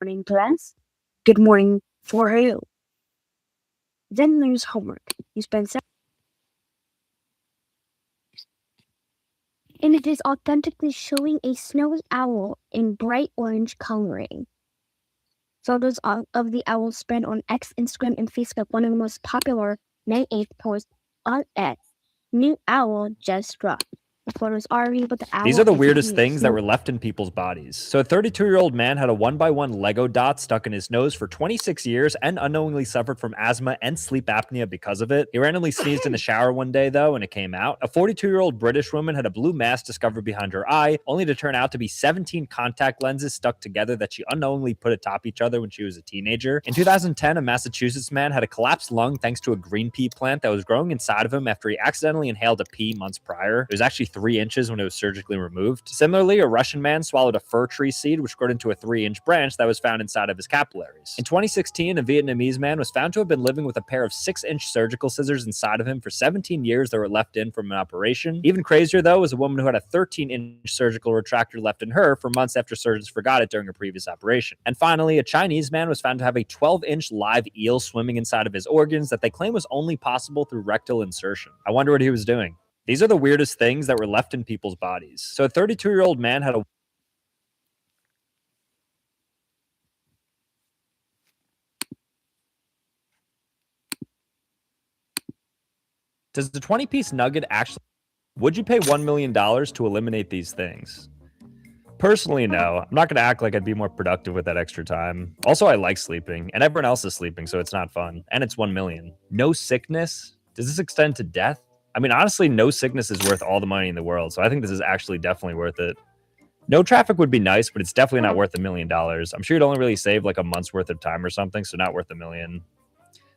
Morning class. Good morning for you. Then there's homework. You spend and it is authentically showing a snowy owl in bright orange coloring. Photos of the owl spread on X, Instagram, and Facebook. One of the most popular May 8th posts on X. New owl just dropped. The photos are real, but the owl These are the is weirdest huge. things that were left in people's bodies. So a 32-year-old man had a 1x1 Lego dot stuck in his nose for 26 years and unknowingly suffered from asthma and sleep apnea because of it. He randomly sneezed in the shower one day, though, and it came out. A 42-year-old British woman had a blue mass discovered behind her eye, only to turn out to be 17 contact lenses stuck together that she unknowingly put atop each other when she was a teenager. In 2010, a Massachusetts man had a collapsed lung thanks to a green pea plant that was growing inside of him after he accidentally inhaled a pea months prior. It was actually 3 inches when it was surgically removed. Similarly, a Russian man swallowed a fir tree seed, which grew into a 3-inch branch that was found inside of his capillaries. In 2016, a Vietnamese man was found to have been living with a pair of 6-inch surgical scissors inside of him for 17 years that were left in from an operation. Even crazier, though, was a woman who had a 13-inch surgical retractor left in her for months after surgeons forgot it during a previous operation. And finally, a Chinese man was found to have a 12-inch live eel swimming inside of his organs that they claim was only possible through rectal insertion. I wonder what he was doing. These are the weirdest things that were left in people's bodies. So a 32-year-old man had a... Does the 20-piece nugget actually... Would you pay $1 million to eliminate these things? Personally, no. I'm not going to act like I'd be more productive with that extra time. Also, I like sleeping, and everyone else is sleeping, so it's not fun. And it's 1 million. No sickness? Does this extend to death? I mean, honestly, no sickness is worth all the money in the world, so I think this is actually definitely worth it. No traffic would be nice, but it's definitely not worth $1 million. I'm sure you'd only really save like a month's worth of time or something, so not worth $1 million.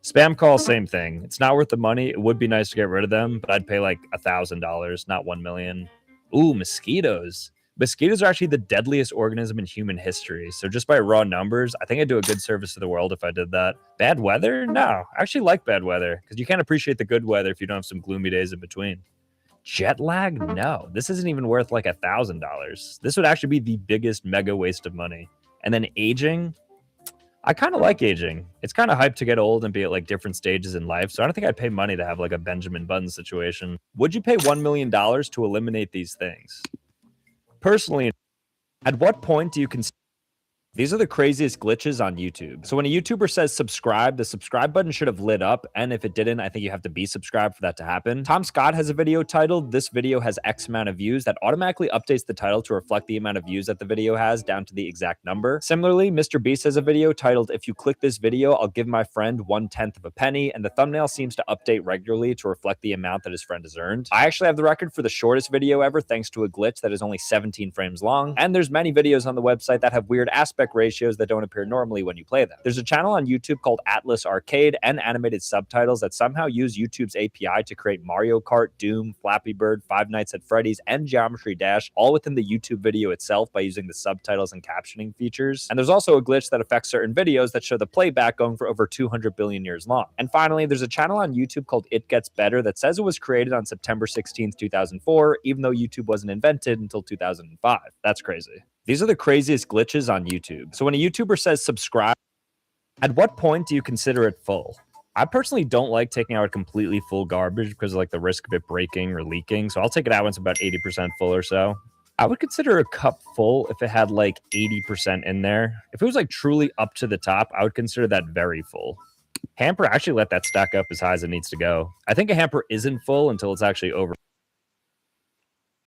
Spam calls, same thing. It's not worth the money. It would be nice to get rid of them, but I'd pay like $1,000, not $1 million. Ooh, mosquitoes. Mosquitoes are actually the deadliest organism in human history. So just by raw numbers, I think I'd do a good service to the world if I did that. Bad weather? No, I actually like bad weather because you can't appreciate the good weather if you don't have some gloomy days in between. Jet lag? No, this isn't even worth like $1,000. This would actually be the biggest mega waste of money. And then aging? I kind of like aging. It's kind of hyped to get old and be at like different stages in life. So I don't think I'd pay money to have like a Benjamin Button situation. Would you pay $1 million to eliminate these things? Personally, at what point do you consider... These are the craziest glitches on YouTube. So when a YouTuber says subscribe, the subscribe button should have lit up. And if it didn't, I think you have to be subscribed for that to happen. Tom Scott has a video titled, "This video has X amount of views," that automatically updates the title to reflect the amount of views that the video has down to the exact number. Similarly, Mr. Beast has a video titled, "If you click this video, I'll give my friend 1/10 of a penny." And the thumbnail seems to update regularly to reflect the amount that his friend has earned. I actually have the record for the shortest video ever thanks to a glitch that is only 17 frames long. And there's many videos on the website that have weird aspect ratios that don't appear normally when you play them. There's a channel on YouTube called Atlas Arcade and animated subtitles that somehow use YouTube's API to create Mario Kart, Doom, Flappy Bird, Five Nights at Freddy's, and Geometry Dash, all within the YouTube video itself by using the subtitles and captioning features. And there's also a glitch that affects certain videos that show the playback going for over 200 billion years long. And finally, there's a channel on YouTube called It Gets Better that says it was created on September 16th, 2004, even though YouTube wasn't invented until 2005. That's crazy. These are the craziest glitches on YouTube. So when a YouTuber says subscribe, at what point do you consider it full? I personally don't like taking out completely full garbage because of like the risk of it breaking or leaking. So I'll take it out when it's about 80% full or so. I would consider a cup full if it had like 80% in there. If it was like truly up to the top, I would consider that very full. Hamper, actually let that stack up as high as it needs to go. I think a hamper isn't full until it's actually over.